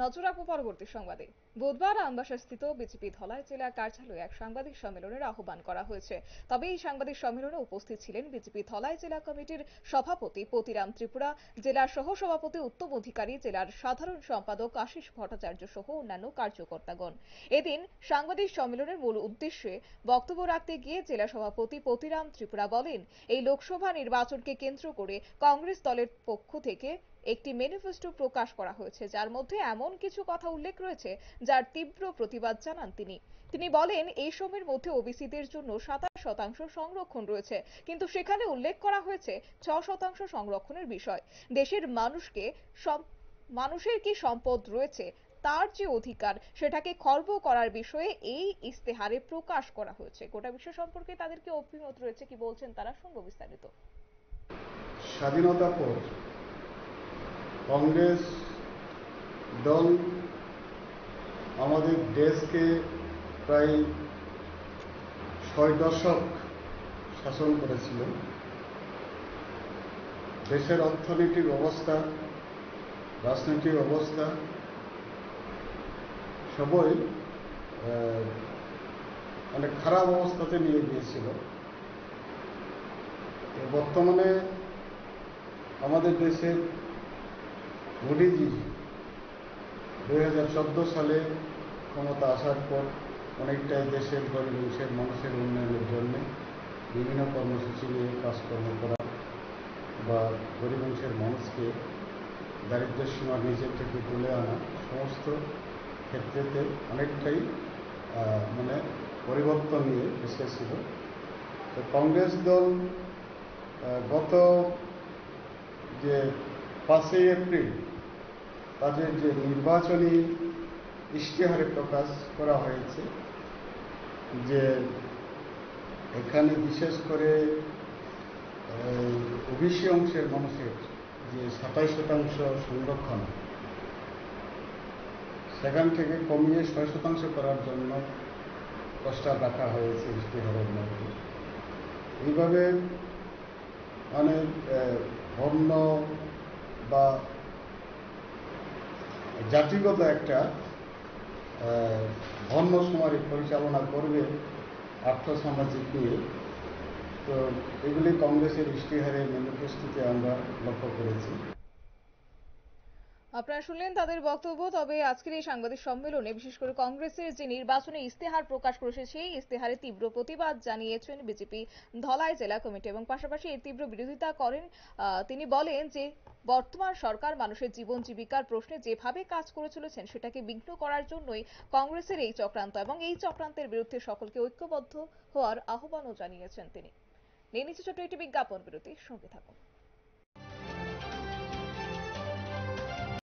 নজর রাখবো পরবর্তী সংবাদে। বুধবার আমবাসাস্থিত বিজেপি ধলাই জেলা কার্যালয়ে এক সাংবাদিক সম্মেলনের আহ্বান করা হয়েছে। তবে এই সাংবাদিক সম্মেলনে উপস্থিত ছিলেন বিজেপি ধলাই জেলা কমিটির সভাপতি পতিরাম ত্রিপুরা, জেলার সহসভাপতি উত্তম অধিকারী, জেলার সাধারণ সম্পাদক আশিস ভট্টাচার্য সহ অন্যান্য কার্যকর্তাগণ। এদিন সাংবাদিক সম্মেলনের মূল উদ্দেশ্যে বক্তব্য রাখতে গিয়ে জেলা সভাপতি পতিরাম ত্রিপুরা বলেন, এই লোকসভা নির্বাচনকে কেন্দ্র করে কংগ্রেস দলের পক্ষ থেকে একটি ম্যানিফেস্টো প্রকাশ করা হয়েছে, যার মধ্যে এমন কিছু কথা উল্লেখ রয়েছে যার তীব্র প্রতিবাদ জানান তিনি বলেন, এই সময়ের মধ্যে ওবিসিদের জন্য 27% সংরক্ষণ রয়েছে, কিন্তু সেখানে উল্লেখ করা হয়েছে 6% সংরক্ষণের বিষয়। দেশের মানুষের কি সম্পদ রয়েছে, তার যে অধিকার সেটাকে খর্ব করার বিষয়ে এই ইস্তেহারে প্রকাশ করা হয়েছে। গোটা বিষয় সম্পর্কে তাদের কি অভিমত রয়েছে, কি বলছেন তারা, শুনবো বিস্তারিত। স্বাধীনতা পর কংগ্রেস দল আমাদের দেশকে প্রায় 6 দশক শাসন করেছিল। দেশের অর্থনৈতিক অবস্থা, রাজনৈতিক অবস্থা সবই অনেক খারাপ অবস্থাতে নিয়ে গিয়েছিল। বর্তমানে আমাদের দেশের মোদিজি 2014 সালে ক্ষমতা আসার পর অনেকটাই দেশের গরিব মানুষের উন্নয়নের জন্য বিভিন্ন কর্মসূচি নিয়ে কাজকর্ম করা বা গরিব মানুষকে দারিদ্র্যের সীমার নিচে থেকে তুলে আনা, সমস্ত ক্ষেত্রেতে অনেকটাই পরিবর্তন নিয়ে এসেছিল। তো কংগ্রেস দল গত যে 5 এপ্রিল তাদের যে নির্বাচনী ইশতেহারে প্রকাশ করা হয়েছে, যে এখানে বিশেষ করে ওবিসি অংশের মানুষের যে 27% সংরক্ষণ, সেখান থেকে কমিয়ে 6% করার জন্য প্রস্তাব রাখা হয়েছে ইশতেহারের মধ্যে। এইভাবে বর্ণ বা জাতিগত একটা বর্ণসমারি পরিচালনা করবে আর্থসামাজিক নিয়ে। তো এগুলি কংগ্রেসের ইশতেহারের ম্যানিফেস্টোতে আমরা লক্ষ্য করেছি। আপনারা শুনলেন তাদের বক্তব্য। তবে আজকের এই সাংবাদিক সম্মেলনে বিশেষ করে কংগ্রেসের যে নির্বাচনী ইস্তেহার প্রকাশ করেছে, সেই ইস্তেহারে তীব্র প্রতিবাদ জানিয়েছেন বিজেপি ধলাই জেলা কমিটি এবং পাশাপাশি এর তীব্র বিরোধিতা করেন। তিনি বলেন যে বর্তমান সরকার মানুষের জীবন জীবিকার প্রশ্নে যেভাবে কাজ করে চলেছেন সেটাকে বিঘ্ন করার জন্যই কংগ্রেসের এই চক্রান্ত, এবং এই চক্রান্তের বিরুদ্ধে সকলকে ঐক্যবদ্ধ হওয়ার আহ্বানও জানিয়েছেন তিনি। নিয়ে নিচ্ছে ছোট্ট একটি বিজ্ঞাপন বিরতি, সঙ্গে থাকুন।